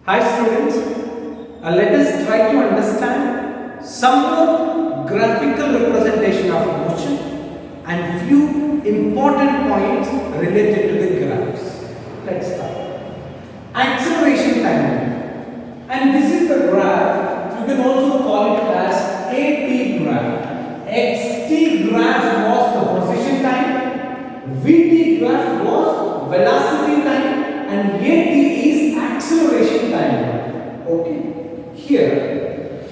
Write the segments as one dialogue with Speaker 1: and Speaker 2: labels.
Speaker 1: Hi students, let us try to understand some more graphical representation of motion and few important points related to the graphs. Let's start. Acceleration time. And this is the graph. You can also call it as AT graph. XT graph was the position time, VT graph was velocity time, and AT is acceleration time. Okay. Here,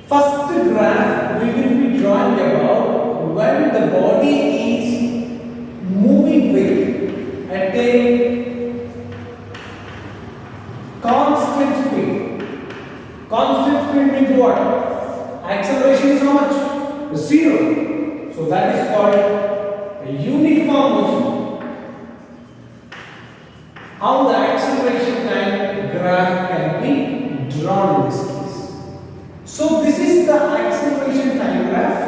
Speaker 1: first graph we will be drawing about when the body is moving with at a constant speed. Constant speed means what? Acceleration is how much? 0. So that is called a uniform motion. How the acceleration time graph can be drawn in this case. So this is the acceleration time graph.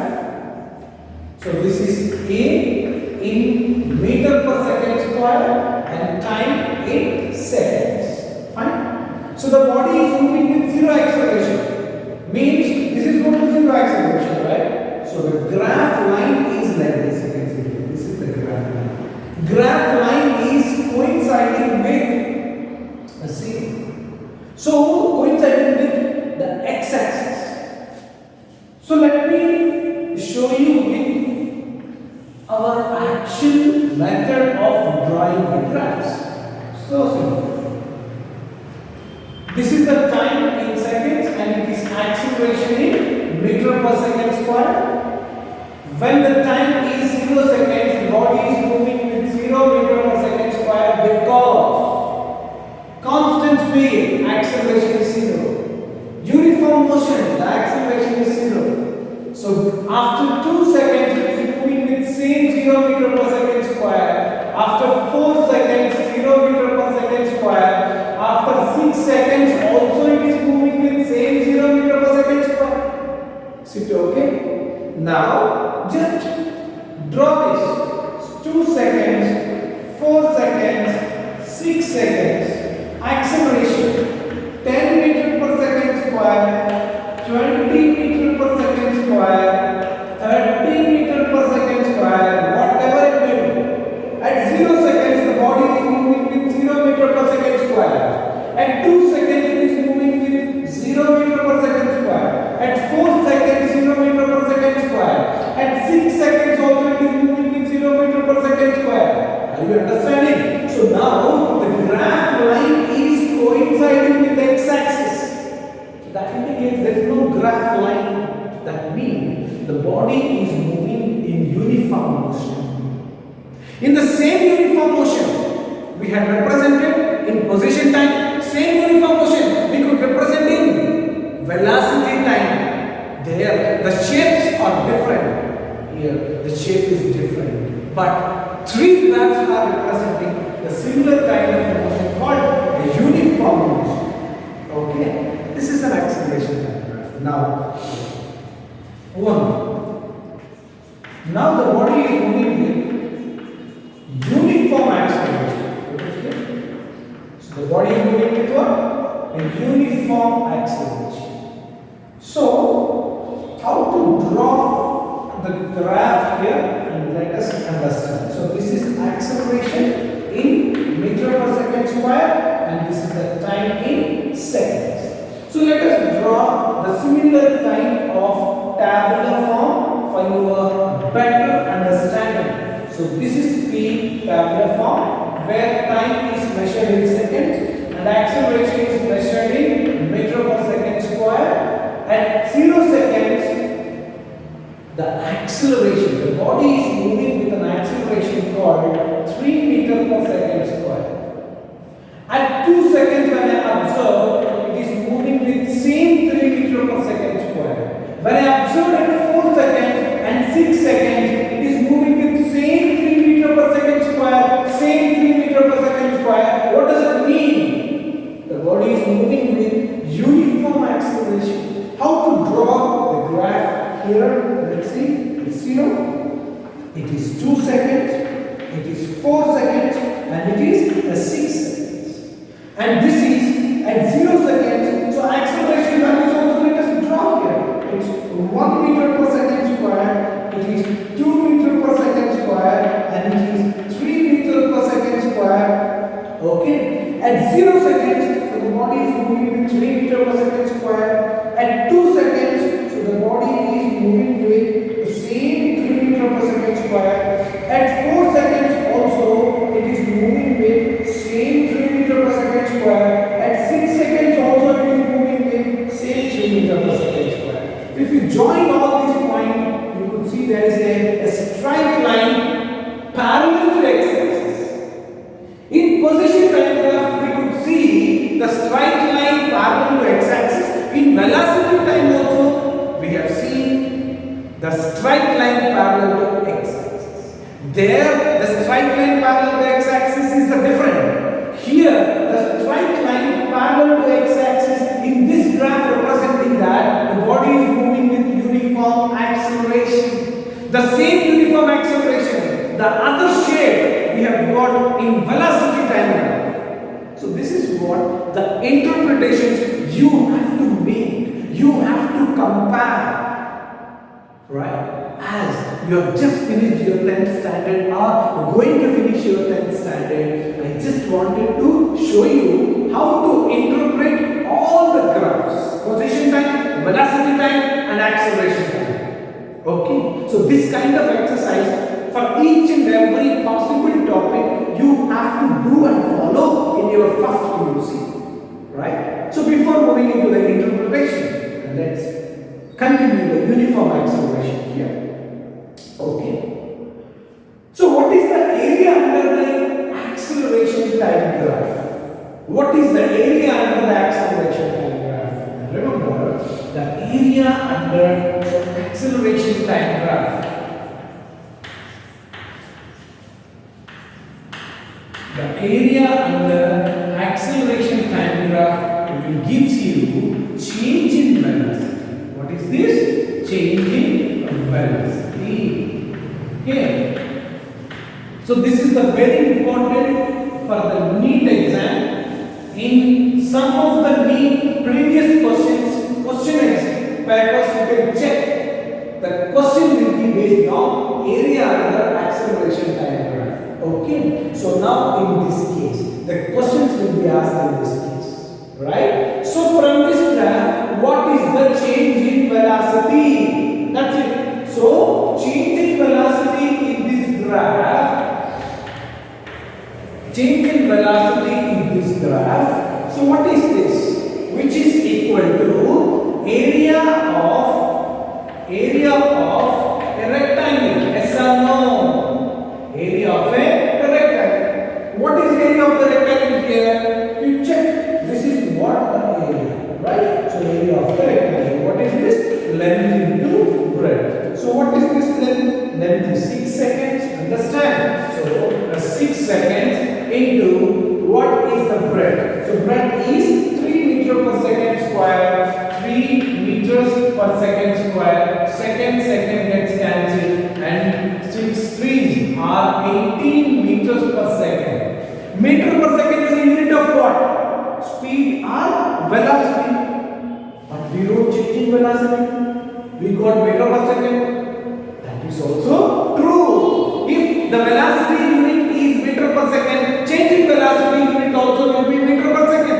Speaker 1: So this is A in meter per second square and time in seconds. Fine. So the body is moving with 0 acceleration. Means this is going to 0 acceleration, right? So the graph line is like this. You can see here. This is the graph line. Graph line is coinciding with the same. So coinciding with the x-axis. So let me show you with our actual method of drawing the graphs. So simple. This is the time in seconds and it is acceleration in meter per second square. When the time is 0 seconds, the body is moving with 0 meter per second square because constant speed, acceleration is 0. Uniform motion, the acceleration is 0. So after 2 seconds, it is moving with same 0 meter per second square. After 4 seconds, 0 meter per second square. After 6 seconds, also it is moving with same 0 meter per second square. Is it okay? Now, just draw this. 2 seconds, 4 seconds, 6 seconds. Acceleration 10 meter per second square, 20 meter per second square, 30 meter per second square, whatever it may be. At 0 seconds, the body is moving with 0 meter per second square. At 2 seconds, it is moving with 0 meter per second square. At 4 seconds, 0 meter per second square. At 6 seconds, also it is moving with 0 meter per second square. Are you understanding? So now the graph line is coinciding with the x-axis. So that indicates there is no graph line. That means the body is moving in uniform motion. In the same uniform motion, we had represented in position time. Same uniform motion we could represent in velocity time. There the shapes are different. Here the shape is different. But three graphs are representing the similar kind of motion called a uniform motion. Okay? This is an acceleration time graph. Now, now the body is moving with uniform acceleration. Okay? So the body is moving with what? A uniform acceleration. So, how to draw the graph here and let us understand. So this is acceleration in meter per second square and this is the time in seconds. So let us draw the similar kind of tabular form for your better understanding. So this is the tabular form where time is measured in seconds and acceleration is measured in meter per second square. At 0 seconds, the acceleration, the body is moving with an acceleration called 3 meter per second square. At 2 seconds when I observe, it is moving with same 3 meter per second square. When I observe at 4 seconds and 6 seconds, it is moving with same 3 meter per second square, same 3 meter per second square. What does it mean? The body is moving with uniform acceleration. How to draw the graph here? Let's see. It's 0. It is 2 seconds. It is 4 seconds. And it is 6 seconds. And this is at 0 join all these points, you could see there is a straight line parallel to x-axis. In position time graph, we could see the straight line parallel to x-axis. In velocity time also, we have seen the straight line parallel to x-axis. There, the straight line parallel to x-axis is different. Here, the straight line parallel to x-axis in this graph representing that the body is moving with uniform acceleration. The same uniform acceleration, the other shape we have got in velocity time graph. So this is what the interpretations you have to make. You have to compare, right? As you have just finished your 10th standard or going to finish your 10th standard, I just wanted to show you how to interpret all the graphs: position time, velocity time, and acceleration time. Okay, so this kind of exercise for each and every possible topic you have to do and follow in your first PUC, right? So before moving into the interpretation, let's continue the uniform acceleration here. Okay. So what is the area under the acceleration time graph? What is the area under the acceleration time graph? Remember, the area under acceleration time graph. The area under acceleration time graph will gives you change in velocity. What is this? Change in velocity. Okay. So this is the very important for the NEET exam. In some of the NEET previous question papers you can check. The question will be based on area under acceleration time graph. Okay. So now in this case, the questions will be asked in this case, right? So from this graph, what is the change in velocity? That's it. So change in velocity in this graph. Change in velocity in this graph. So what is this? Which is equal to area of a rectangle. Yes or no? Area of a rectangle. What is area of the rectangle here? You check. This is what the area, right? So area of the rectangle. What is this? Length into breadth. So what is this length? Length is 6 seconds. Understand? So 6 seconds into what is the breadth? So breadth is 3 meters per second square. 3 meters per second square. Second gets cancelled, and 6 3s are 18 meters per second. Meter per second is a unit of what? Speed or velocity. But we wrote change in velocity. We got meter per second. That is also true. If the velocity unit is meter per second, change in velocity unit also will be meter per second.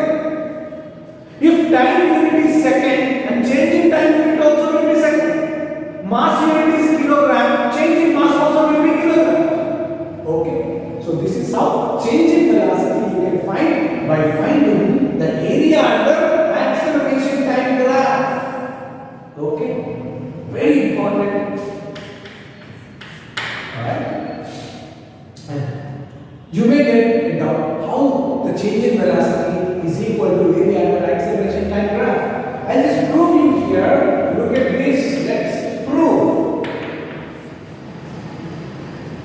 Speaker 1: If time unit is second and change in time unit also will be second. Mass unit is kilogram, change in mass also will be kilogram. Okay. So this is how change in velocity you can find by finding the area under acceleration time graph. Okay. Very important. Alright. And you may get a doubt how the change in velocity is equal to area under acceleration time graph. I'll just prove you here. Look at this. Let's prove.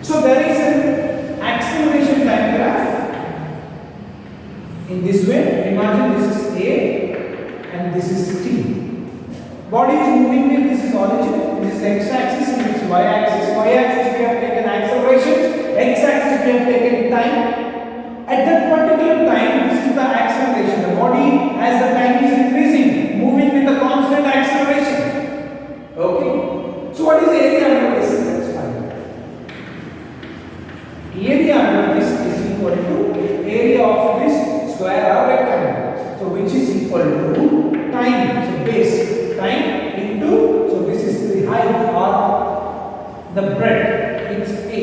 Speaker 1: So there is an acceleration time graph. In this way, imagine this is A and this is T. Body is moving with this is origin, this is x-axis and this is y-axis. Y-axis we have taken acceleration, x-axis we have taken time. At that particular time, this is the acceleration. The body, as the time is increasing, moving with a constant acceleration. Okay. So what is the area under this? Let's find. Area under this is equal to area of this square or rectangle. So which is equal to time. So base. Time into, so this is the height or the breadth, it's A.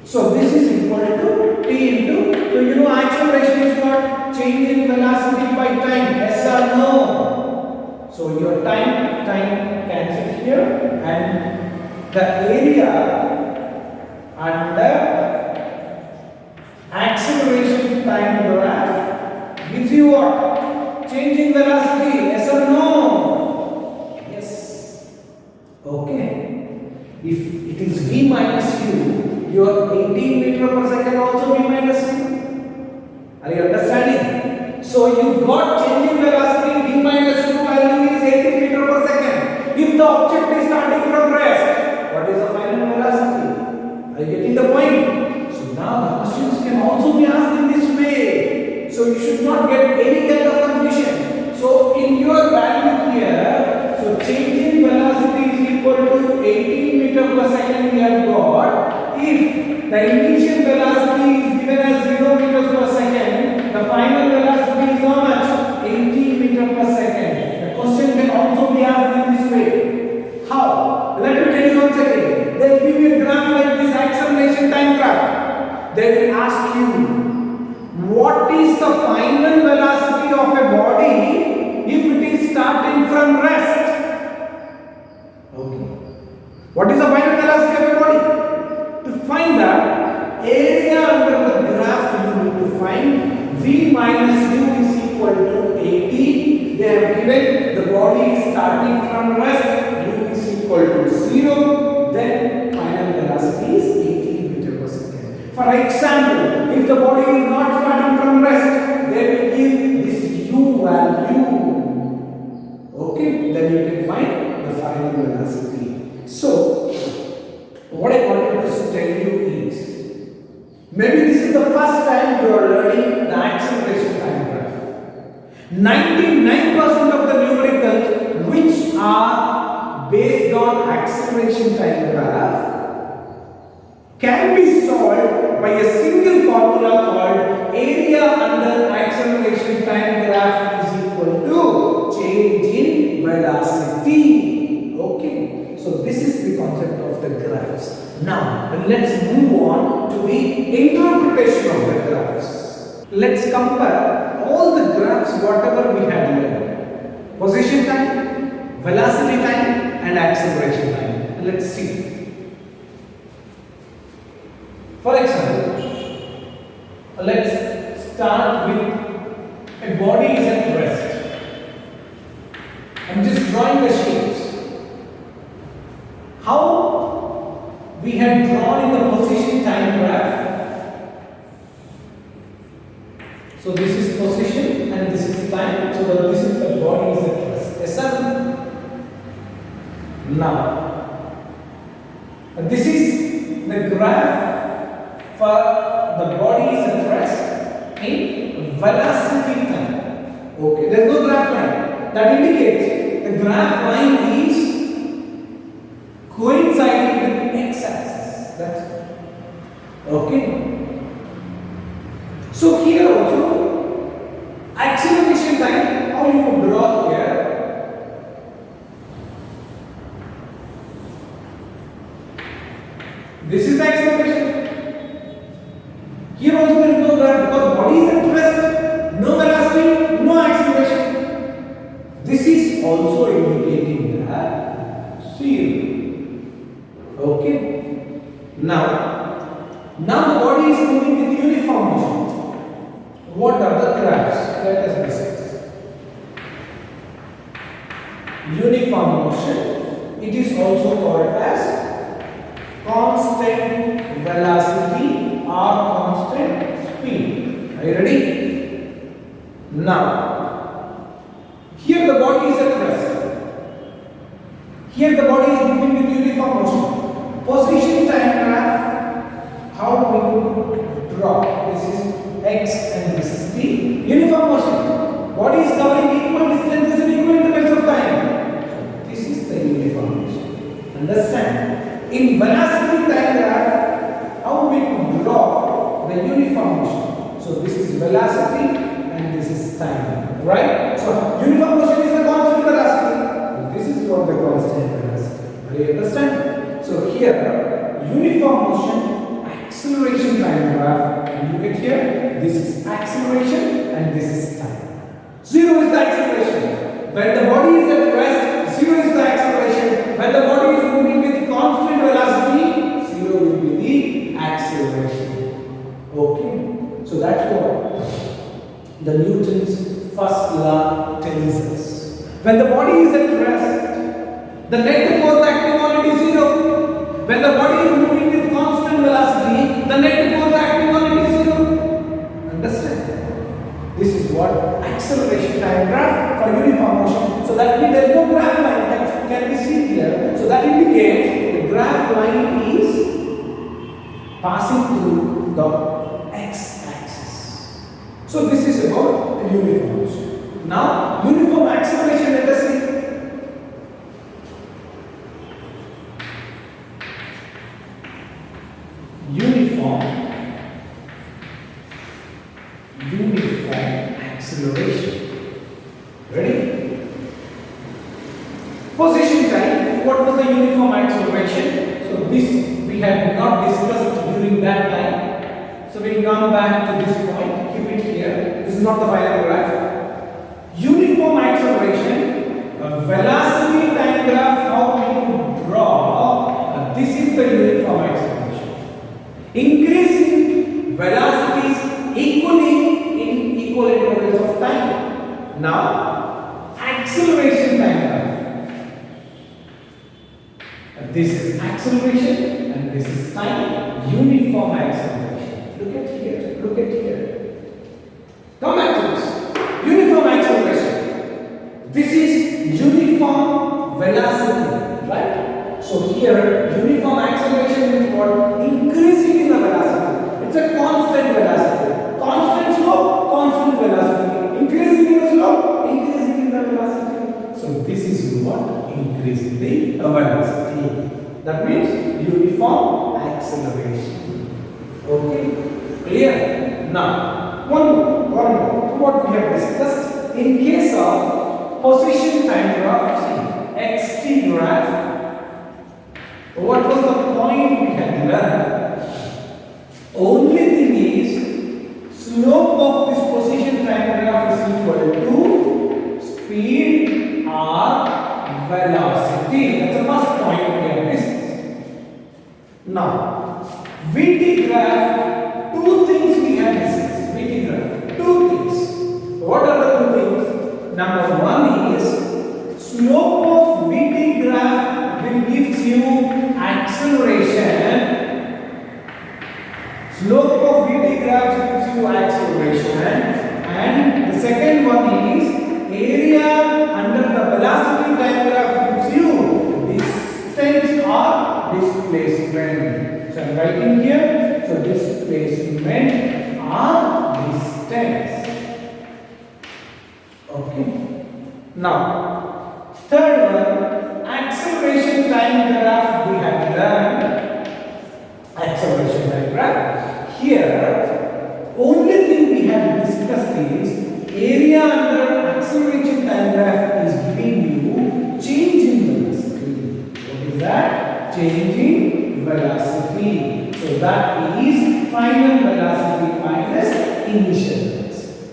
Speaker 1: So this is equal to T into, so you know acceleration is what? Change in velocity by time, yes or no? So your time cancels here, and the area under acceleration time graph gives you what? Change in velocity. Yes or no? Yes. Okay. If it is v minus u, your 18 meter per second also v minus u. Are you understanding? So you got change in velocity v minus u value is 18 meter per second. If the object is starting from rest, what is the final velocity? Are you getting the point? So now the questions can also be asked in this way. So you should not get any kind of confusion. So in your value here, so change in velocity is equal to 18 meter per second we have got. If the initial velocity is given as 0 meters per second, the final velocity is how much? 18 meter per second. The question can also be asked in this way. How? Let me tell you once again. They will give you a graph like this acceleration time graph. They will ask you, what is the final velocity of a body if it is starting from rest? Okay. What is the final velocity of a body? To find that area under the graph, you need to find v minus u is equal to 80. They have given the body is starting from rest, u is equal to 0. Then final velocity is 18 meter per second. For example, if the body is not starting from rest, they will give this u value. Okay, then you can find the final velocity. So, what I wanted to tell you is, maybe this is the first time you are learning the acceleration time graph. 99% of the numericals which are based on acceleration time graph can be solved by a single formula called area under acceleration time graph is equal to change in velocity. Okay, so this is the concept of the graphs. Now let's move on to the interpretation of the graphs. Let's compare all the graphs whatever we had learned: position time, velocity time, and acceleration time. Let's see. For example, let's start with a body is at rest. I'm just drawing the shapes. How we had drawn in the position time graph. So this is position and this is time. So this is the body is at rest. Yes, sir? Now, this is the graph for the body is at rest in velocity time. Okay, there is no graph line. That indicates the graph line is coinciding with x-axis. That's it. Okay. So here also, acceleration time, how you would draw here. This is the acceleration. Here also there is no graph because body is at rest, no velocity, no acceleration. This is also indicating that zero. Okay. Now the body is moving with uniform motion. What are the graphs? Let us discuss. Uniform motion. It is also called as constant velocity or constant speed. Are you ready? Now, here the body is at rest. Here the body is moving with uniform motion. Position time graph, how we would draw. This is x and this is the uniform motion. Body is covering equal distances in equal intervals of time. So this is the uniform motion. Understand? In velocity time graph, how we could draw the uniform motion. So this is velocity and this is time, right? So uniform motion is the constant velocity. This is what the constant velocity. Do you understand? So here, uniform motion, acceleration time graph, and you get here, this is acceleration and this is time. Zero is the acceleration. When the body is at rest, 0 is the acceleration. When the body is moving with constant velocity, 0 will be the acceleration. Okay. So that's what the Newton's first law tells us. When the body is at rest, the net force acting on it is 0. When the body is moving with constant velocity, the net force acting on it is 0. Understand? This is what acceleration time graph for uniform motion. So that means there is no graph line that can be seen here. So that indicates the graph line is passing through the x-axis. So this is about the uniform motion. Now uniform acceleration, let us see. Uniform acceleration. Ready? Position time. What was the uniform acceleration? So this we had not discussed during that time. So we come back to this point. Keep it here. This is not the final graph. Uniform acceleration, velocity time graph. How we draw? This is the uniform acceleration. Increasing velocities equally in equal intervals of time. Now, acceleration time graph. This is acceleration and this is time. Uniform acceleration. Look at here. Look at here. Come back to this. Uniform acceleration. This is uniform velocity, right? So here, uniform acceleration means what? Increasing in the velocity. It's a constant velocity. Constant slope, constant velocity. Increasing in the slope, increasing in the velocity. So this is what? Increasing the velocity. That means uniform acceleration. Okay? Clear? Now, one more. What we have discussed in case of position time graph, xt graph. What was the point we had learned? Only thing is, slope of this position time graph is equal to speed or velocity. That's the first point we have discussed. Now, VT graph, two things we have discussed. VT graph, two things. What are the two things? Number one is, slope of VT graph will give you acceleration. Slope of VT graph gives you acceleration, and the second one is area under the velocity time graph gives you distance or displacement. So I am writing here. So displacement or distance. Okay. Now third one, acceleration time graph we have learned. Acceleration time graph. Here, only thing we have discussed is area under acceleration time graph is giving you change in velocity. What is that? Change in velocity. So that is final velocity minus initial velocity.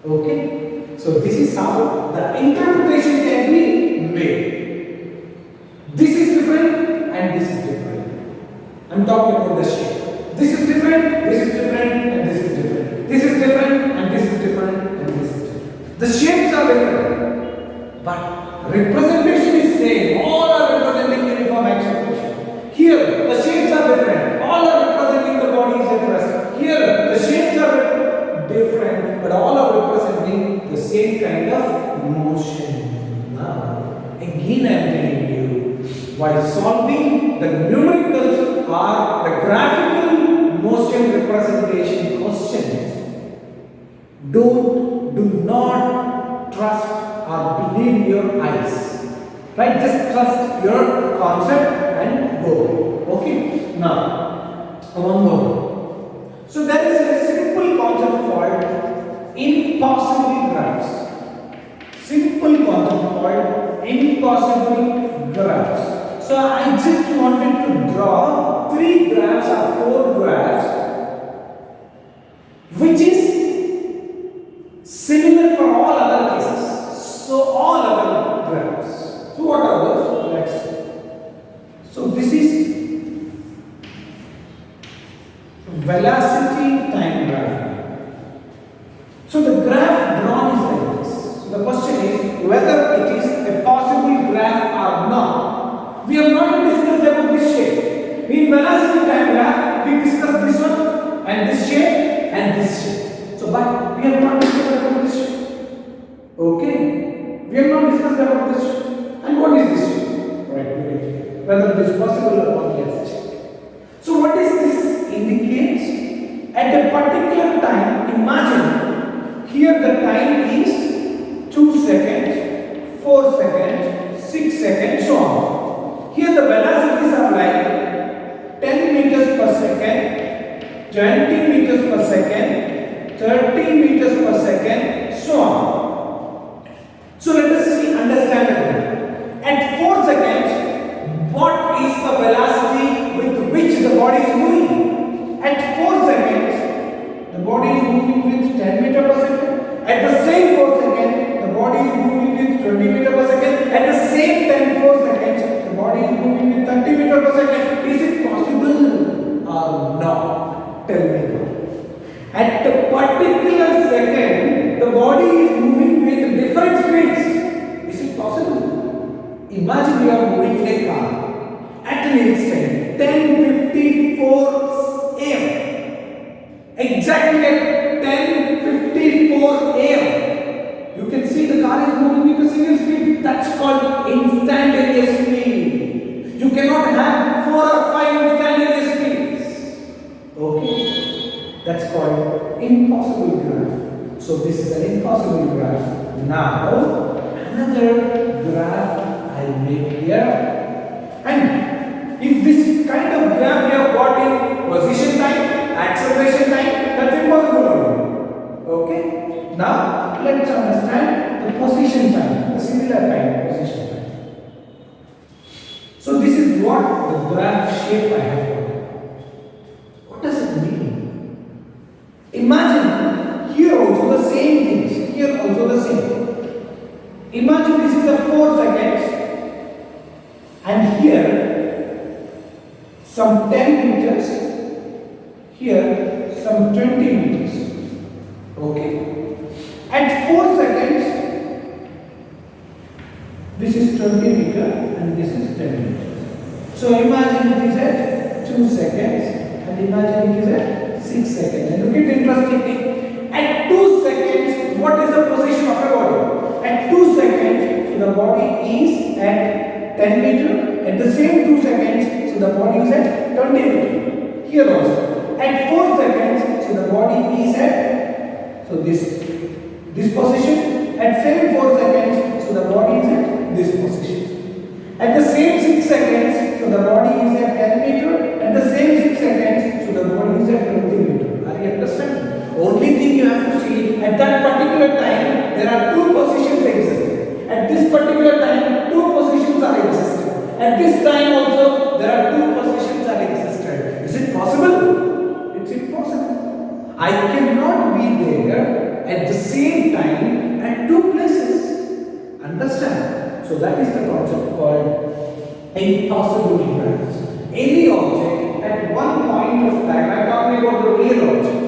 Speaker 1: Okay. So this is how the interpretation can be made. This is different and this is different. I am talking about the shape. This is different, this is different, and this is different. This is different, and this is different, and this is different. The shapes are different, but representation is same. All are representing uniform acceleration. Here, the shapes are different. All are representing the body's interest. Here, the shapes are different, but all are representing the same kind of motion. Now, again I am telling you, while solving the numericals or the graphical motion representation questions, do not trust or believe your eyes. Right? Just trust your concept and go. Okay? Now, one more. So there is a simple concept called impossible graphs. Simple concept called impossible graphs. So I just wanted to draw 3 graphs or 4 graphs which is similar for all other cases. So all other Okay, we have not discussed about this. And what is this? Right, whether it is possible or not, let's check. So what does this indicate? At a particular time, imagine here the time is 2 seconds, 4 seconds, 6 seconds, so on. Here the velocities are like 10 meters per second, 20 meters per second, 30 meters per second, so on. So let us see, understand it. At 4 seconds, what is the velocity with which the body is moving? At 4 seconds, the body is moving with 10 meters per second. At the same 4 seconds, the body is moving with 20 meters per second. At the same 4 seconds, the body is moving with 30 meters per second. Is it possible or not? Tell me. At a particular second, the body is moving with different speeds. Is it possible? Imagine you are moving in a car at an instant 10:54 am. Exactly at 10:54 am. You can see the car is moving with a single speed. That's called instantaneous speed. You cannot have 4 or 5 instantaneous speeds. Okay? That's called impossible graph. So this is an impossible graph. Now, another graph I'll make here. And if this kind of graph we have got in position time, acceleration time, that's impossible. Okay? Now, let's understand the position time, the similar time, position time. So this is what the graph shape I have got. What does it mean? Imagine here also the same things, here also the same. Imagine this is the 4 seconds and here some 10 meters, here some 20 meters. Okay. At 4 seconds, this is 20 meters and this is 10 meters. So imagine it is at 2 seconds and imagine it is at 6 seconds. And look at the interesting thing. At 2 seconds, what is the position of a body? At 2 seconds, so the body is at 10 meters. At the same 2 seconds, so the body is at 20 meters. Here also. At 4 seconds, so the body is at this position. At same 4 seconds, so the body is at this position. At the same 6 seconds, so the body is at 10 meters. At the same 6 seconds, so the body is at 20 meters. Are you understanding? Only thing you have to see, at that particular time, there are 2 positions existing. At this particular time, 2 positions are existing. At this time also, there are 2 positions are existed. Is it possible? It's impossible. I cannot be there at the same time at 2 places. Understand? So that is the concept called impossible graphs. Any object at one point of time, I am talking about the real object.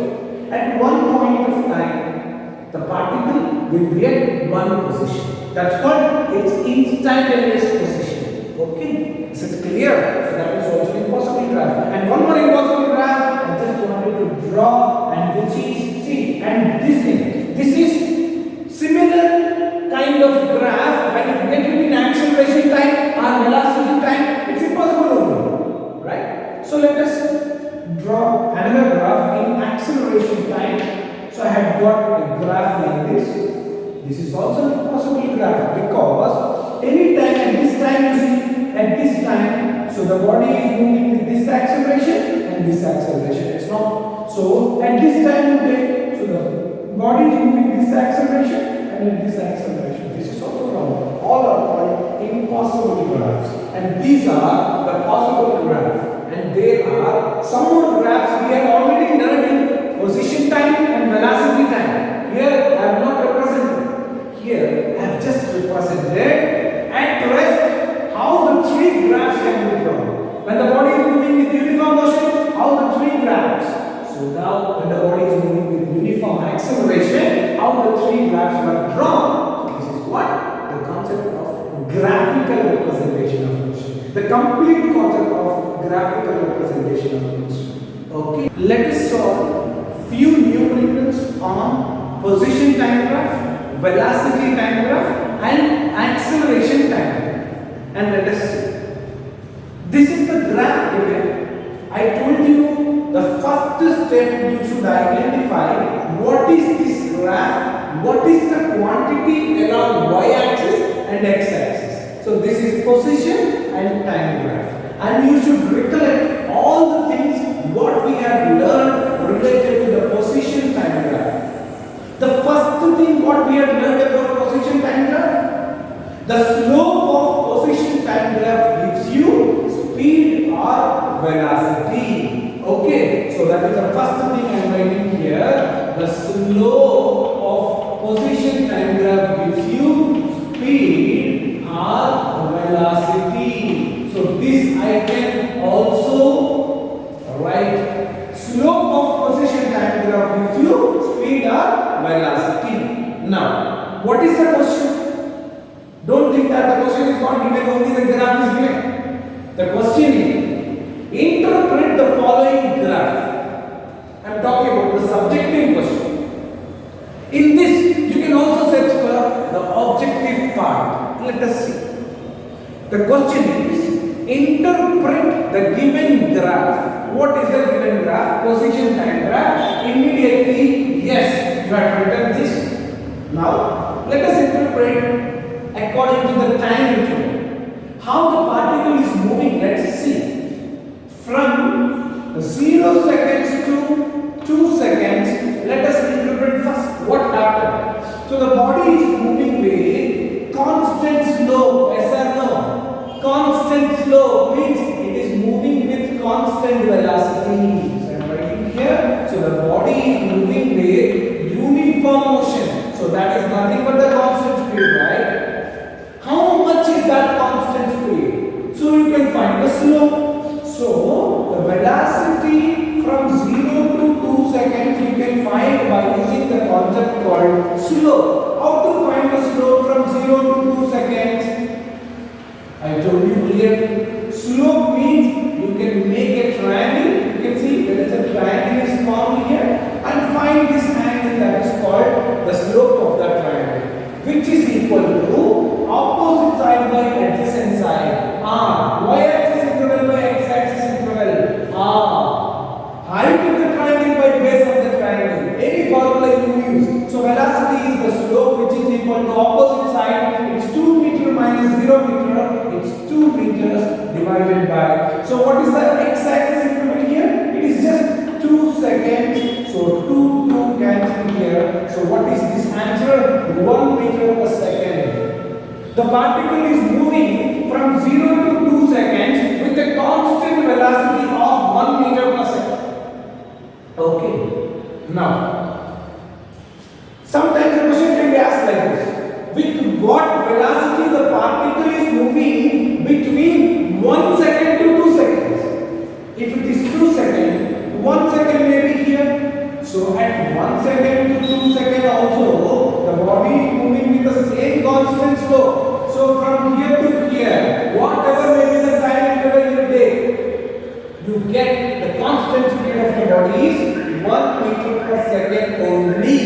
Speaker 1: At one point of time, the particle will be at one position. That's called its instantaneous position. Okay? Is it clear? So that is also impossible graph. And one more impossible graph I just wanted to draw, and which is, see, and this thing. This is similar kind of graph when you get it in acceleration time or velocity time. It's impossible only. Right? So let us draw another graph in acceleration time. So I have got a graph like this. This is also an impossible graph because any time at this time you see at this time, so the body is moving with this acceleration and this acceleration. It's not. So at this time you take, so the body is moving this acceleration and at this acceleration. This is also wrong. All are called impossible graphs. And these are the possible graphs. And there are some more graphs we have already learned in position time and velocity time. Here I have not represented. Here I have just represented at rest how the 3 graphs can be drawn. When the body is moving with uniform motion, how the 3 graphs. So now when the body is moving with uniform acceleration, how the 3 graphs were drawn. This is what? The concept of graphical representation of motion. The complete concept of graphical representation of motion. Okay. Let us solve few numericals on position time graph, velocity time graph and acceleration time graph. And let us see. This is the graph given. I told you the first step you should identify what is this graph, what is the quantity along y-axis and x-axis. So this is position and time graph. And you should recollect all the things what we have learned related to the position time graph. The first thing what we have learned about position time graph, the slope of position time graph gives you speed or velocity. Okay, so that is the first thing I am writing here. The slope of position time graph gives you speed or velocity. So this I can also write. Slope of position time graph gives you speed or velocity. Now, what is the question? Don't think that the question is not given, only the graph is given. The question is, interpret the following graph. I am talking about the subjective question. In this, you can also search for the objective part. Let us see. The question is, interpret the given graph. What is the given graph? Position time graph. Immediately, yes, you have written this. Now, let us interpret according to the time interval. How the particle is moving, let's see. From 0 seconds to 2 seconds, let us interpret first what happened. So the body is moving with constant slope, yes or no? Constant slope means it is moving with constant velocity. So I am writing here. So the body is moving with uniform motion. So that is nothing but the constant speed, right? How much is that constant speed? So you can find the slope. So the velocity from 0 to 2 seconds you can find by using the concept called slope. How to find the slope from 0 to 2 seconds? I told you clearly. Slope means you can make a triangle. You can see there is a triangle is formed here, and find this angle that is called the slope of that triangle, which is equal to opposite side by adjacent side. Y-axis interval by x-axis interval. Height of the triangle by base of the triangle. Any formula you use. So velocity is the slope which is equal to opposite side. It's 2 meter minus 0 meter. It's 2 meters divided by. So what is the x-axis interval here? It is just 2 seconds. So 2 cancel here. So what is this answer? 1 meter per second. The particle is moving from 0 to 2 seconds with a constant velocity of 1 meter per second. Okay. Now, sometimes the question can be asked like this. With what velocity the particle is moving between 1 second to 2 seconds? If it is 2 seconds, 1 second may be here. So at 1 second to 2 seconds also, the body is moving with the same constant slope. So from here to here, whatever may be the time interval you take, you get the constant speed of the body is 1 meter per second only.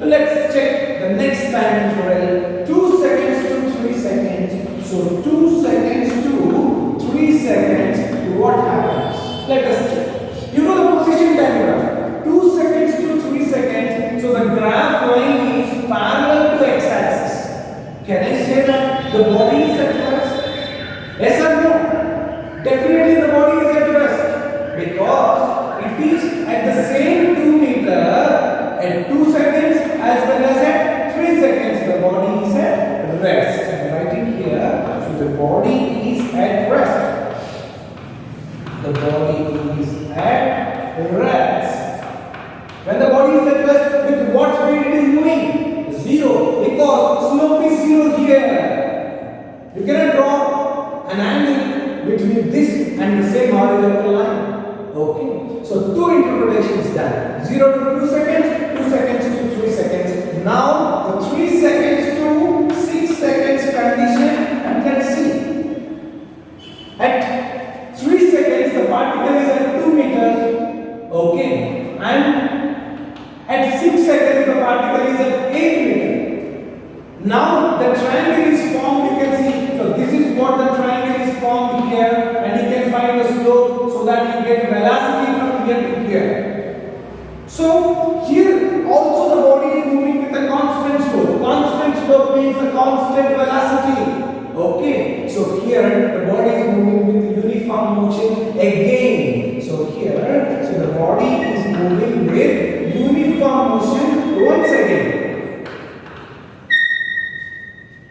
Speaker 1: Let's check the next time interval. 2 seconds to 3 seconds. So 2 seconds to 3 seconds, what happens? Let us check. You know the position time graph. 2 seconds to 3 seconds. So the graph line is parallel to x-axis. Can I say that the body is at rest? Yes or no? Definitely the body is at rest, because it is at the same 2 meter at 2 seconds as well as at 3 seconds. The body is at rest. I am writing here. So the body is at rest. The body is at rest. When the body is at rest, with what speed it is moving? 0, because slope is 0 here. You cannot draw an angle between this and the same horizontal line. Okay. So two interpretations done. 0 to 2 seconds, 2 seconds to 3 seconds. Now the 3 seconds to 6 seconds condition, and let's see. At 3 seconds the particle is at 2 meters. Okay. And at 6 seconds the particle is at 8 Now the triangle is formed, you can see. So this is what the triangle is formed here, and you can find the slope so that you get velocity from here to here. So here also the body is moving with a constant slope. Constant slope means a constant velocity. Okay, so here the body is moving with uniform motion again. So here, so the body is moving with uniform motion once again.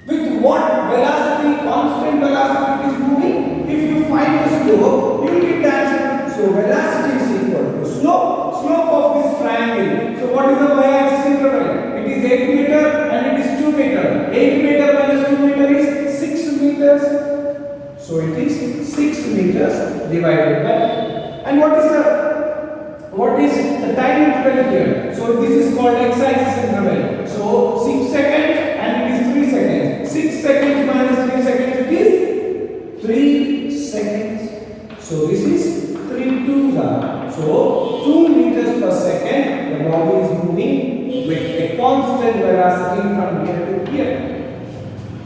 Speaker 1: With what velocity, constant velocity it is moving? If you find the slope, you will get the answer. So velocity is equal to slope of this triangle. So what is the y-axis interval? It is 8 meter and it is 2 meter. 8 meter minus 2 meter is 6 meters. So it is 6 meters divided by. And what is the time interval here? So this is called x-axis interval. So 6 seconds and it is 3 seconds. 6 seconds minus 3 seconds, it is 3 seconds. So this is 3 twos are. So 2 meters per second, the body is moving with a constant velocity from here to here.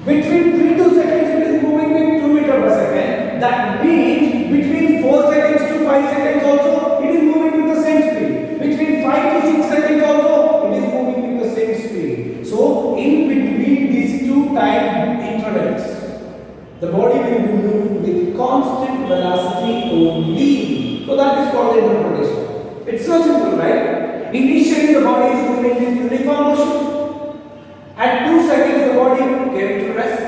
Speaker 1: Between 3 to seconds, it is moving with 2 meters per second. That means between 4 seconds to 5 seconds also, it is moving with the same speed. Between 5 to 6 seconds also, it is moving with the same speed. So in between these two time intervals, the body will be moving with constant velocity only. So that is called interpretation. It's so simple, right? Initially the body is moving with uniform motion. At 2 seconds the body came to rest.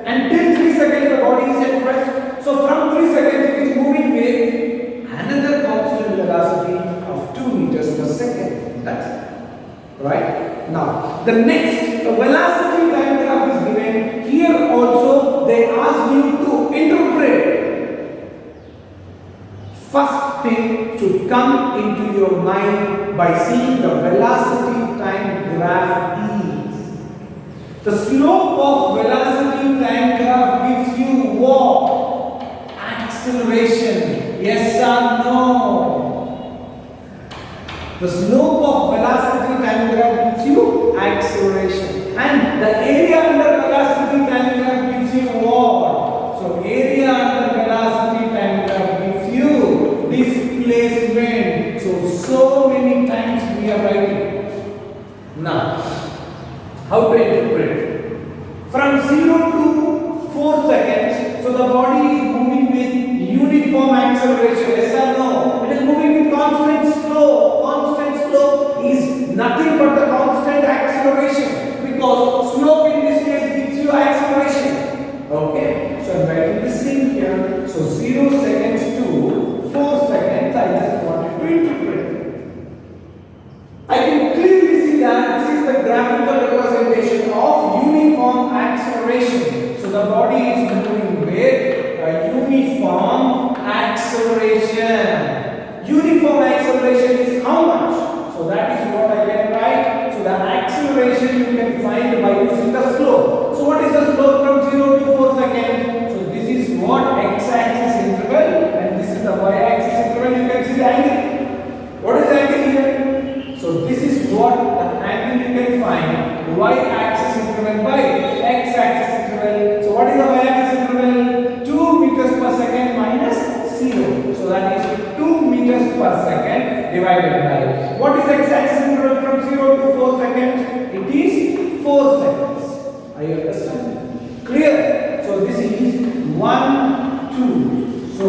Speaker 1: Until 3 seconds the body is at rest. So from 3 seconds it is moving with another constant velocity of 2 meters per second. That's it. Right? Now, the next velocity time graph is given. Here also they ask you to interpret. First thing should come into your mind by seeing the velocity time graph is. The slope of velocity time graph gives you what? Acceleration. Yes or no? The slope of velocity time graph gives you acceleration. And the area under velocity time graph gives you what? So area under velocity time graph gives you displacement. So many times we are writing. Now, how to interpret? From 0 to 4 seconds, so the body is moving with uniform acceleration. Yes or no? It is moving with constant slope. Constant slope is nothing but the constant acceleration, because slope in this case gives you acceleration. Okay, so I am writing the same here. So 0 seconds to 4 seconds, I just wanted to interpret. I can clearly see that this is the graphical representation of uniform acceleration. So the body is moving with a uniform acceleration. Uniform acceleration is how much? So that is what I can write. So the acceleration you can find by using the slope. So what is the slope from 0 to 4 seconds? So this is what x-axis interval, and this is the y-axis interval. You can see the angle. What is the angle here? So this is what the angle you can find. Y-axis interval by x-axis interval. So what is the y-axis interval? 2 meters per second minus 0. So that is 2 meters per second divided by. What is x-axis interval from 0 to 4 seconds? It is 4 seconds. Are you understand? Clear? So this is 1, 2. So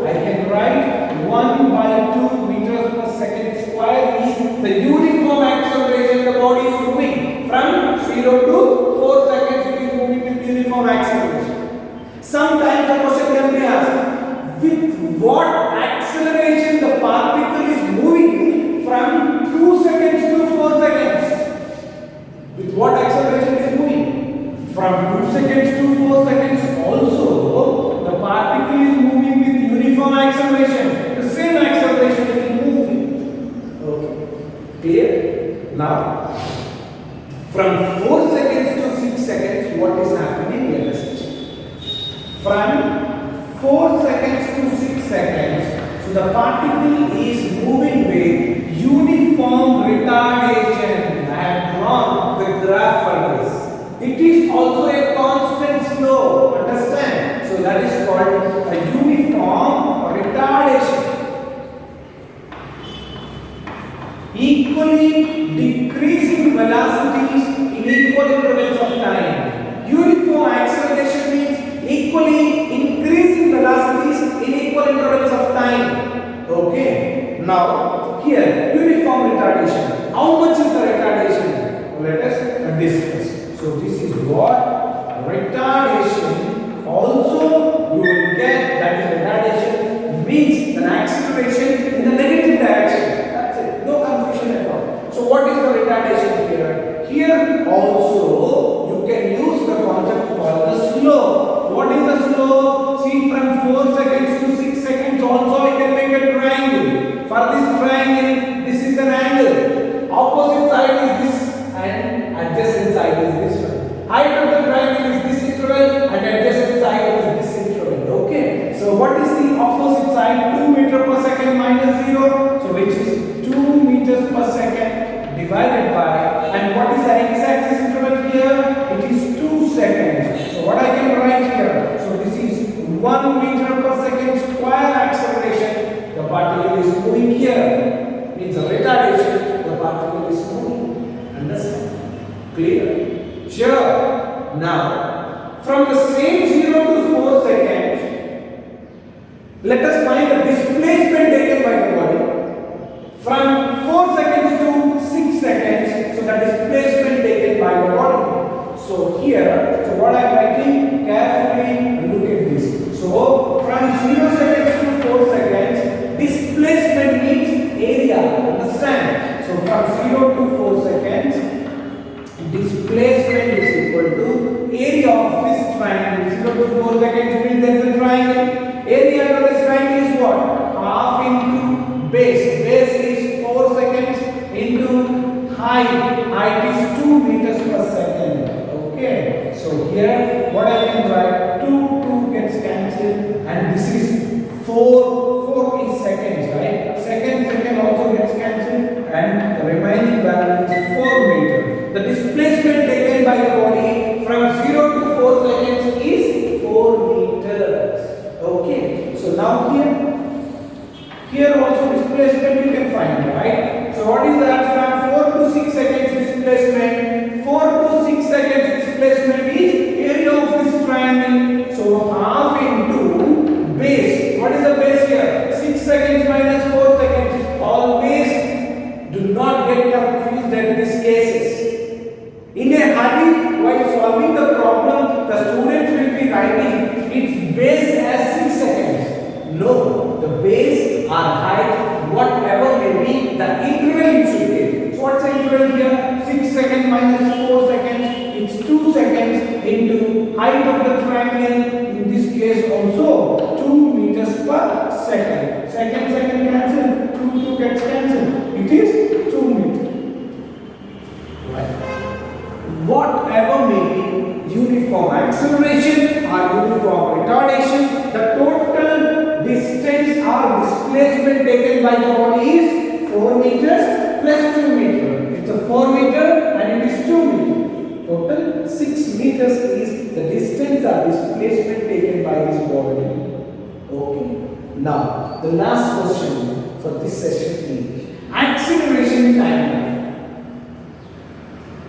Speaker 1: I can write 1 by 2 meters per second square is the uniform acceleration the body is moving. From 0 to 4 seconds it is moving with uniform acceleration. Sometimes the question can be asked, with what acceleration the particle is moving from 2 seconds to 4 seconds? With what acceleration it is moving? From 2 seconds to 4 seconds also, the particle is moving with uniform acceleration. The same acceleration it is moving. Okay. Clear? Now, from 4 seconds to 6 seconds, what is happening? Let us check. From 4 seconds to 6 seconds, so the particle is moving with uniform retardation. I have drawn the graph for this. It is also also a constant slope. Understand? So that is called a uniform retardation. Equally decreasing velocities in equal intervals of time. Uniform acceleration means equally increasing velocities in equal intervals of time. Okay. Now here uniform retardation. How much is the retardation? Let us discuss. So this is what retardation also you will get, that is retardation means an acceleration in the negative direction. That's it. No confusion at all. So what is the retardation here? Here also you can use the concept called the slope. What is the slope? See, from 4 seconds to 6 seconds also I can make a triangle. For this triangle, this is an angle. Opposite side is this and adjacent side is this one. Height of the triangle is this interval and adjacent side is this interval. Okay. So what is the opposite side? 2 meters per second minus 0. So which is 2 meters per second divided by, and what is the x-axis interval here? It is 2 seconds. So what I can write here? So this is 1 meter per second square acceleration. The particle is moving here. Means the retardation. The particle is moving. Understand? Clear? Sure. Now, from the same 0 to 4 seconds, let us find the displacement taken by the body. From 4 seconds to 6 seconds, so the displacement taken by the body. So here, so what I am writing, carefully look at this. So from 0 seconds to 4 seconds, displacement means area. Understand? So from 0 to 4 seconds, displacement is equal to area of this triangle. 0 to 4 seconds means there is a triangle. Area of this triangle is what? Half into base. Base is 4 seconds into height. Height is 2 meters per second. Okay. So here what I can write, 2 gets cancelled and this is 4 is seconds, right? Second also gets cancelled and the remaining value is 4 meters. The displacement taken by the body from 0 to 4 seconds is 4 meters. Okay. So now here also displacement you can find, right? So what is that? From 4 to 6 seconds displacement. 4 to 6 seconds displacement is area of this triangle. So half into base. What is the base here? 6 seconds minus 4 seconds. Always do not get confused at these cases. In a hurry, while solving the problem, the student will be writing its base as 6 seconds. No, the base or height, whatever may be, the interval you should take. So what's the interval here? 6 seconds minus 4 seconds. It's 2 seconds into height of the triangle. In this case also 2 meters per second. Second cancel. 2 gets cancelled. It is 2 meters. Right. Whatever may be uniform acceleration or uniform retardation, the total distance or displacement taken by the body is 4 meters plus 2 meters. It's a 4 meter and it is 2 meters. Total 6 meters is the distance or displacement taken by this body. Okay. Now, the last question for this session is acceleration time graph.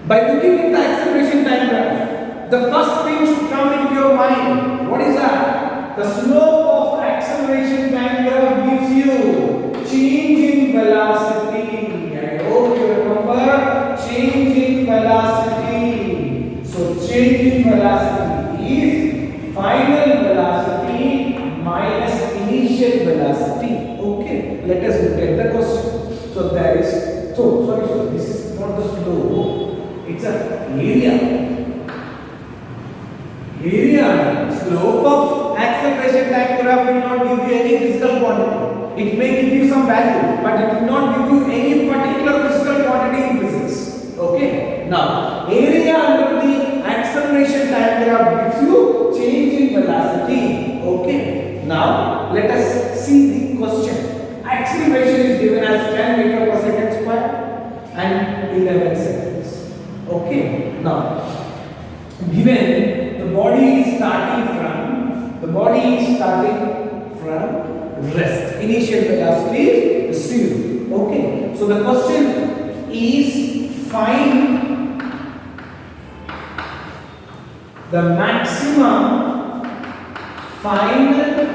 Speaker 1: By looking at the acceleration time graph, the first thing should come into your mind. What is that? The slope of acceleration time graph gives you change in velocity. I hope you remember change in velocity. So change in velocity is final velocity minus initial velocity. Okay, let us look at the question. So there is, sorry, this is not the slope, it's an area. Slope of acceleration time graph will not give you any physical quantity. It may give you some value, but it will not give you any particular physical quantity in physics. Okay. Now, area under the acceleration time graph gives you change in velocity. Okay. Now, let us see the question. Acceleration is given as 10 meters per second square and 11 seconds. Okay. Now, given the body is starting from rest. Initial velocity is 0. Okay. So the question is find the maximum final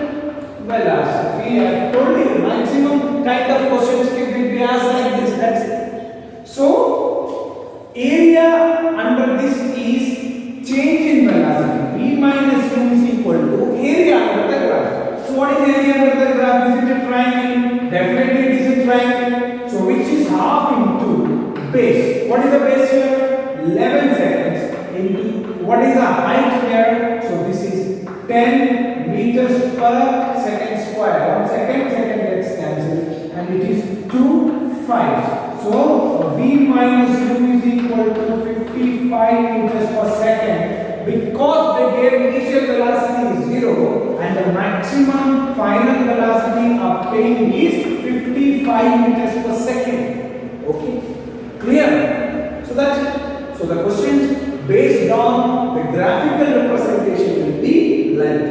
Speaker 1: velocity. I told you maximum kind of questions will be asked like this. That's it. So area under this is change in velocity. V minus u is equal to area under the graph. So what is area under the graph? Is it a triangle? Definitely it is a triangle. So which is half into base. What is the base here? 11 seconds into what is the height here? So this is 10 meters per second square. 1 second gets cancelled and it is 2 5. So V minus u is equal to 55 meters per second because they gave initial velocity is 0 and the maximum final velocity obtained is 55 meters per second. Okay, clear? So that's it. So the questions based on the graphical representation will be like